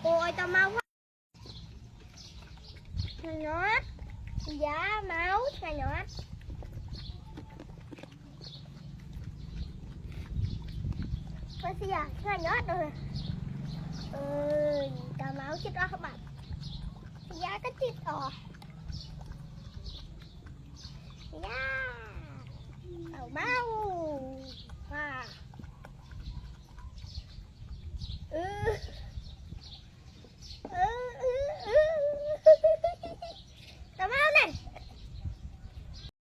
cô ơi tao mau quá. Nhót. Dạ máu nhót. Ôi xìa, nhót rồi. Tao máu chết đó các bạn. Dạ cái chết rồi. Dạ. Tao máu. À.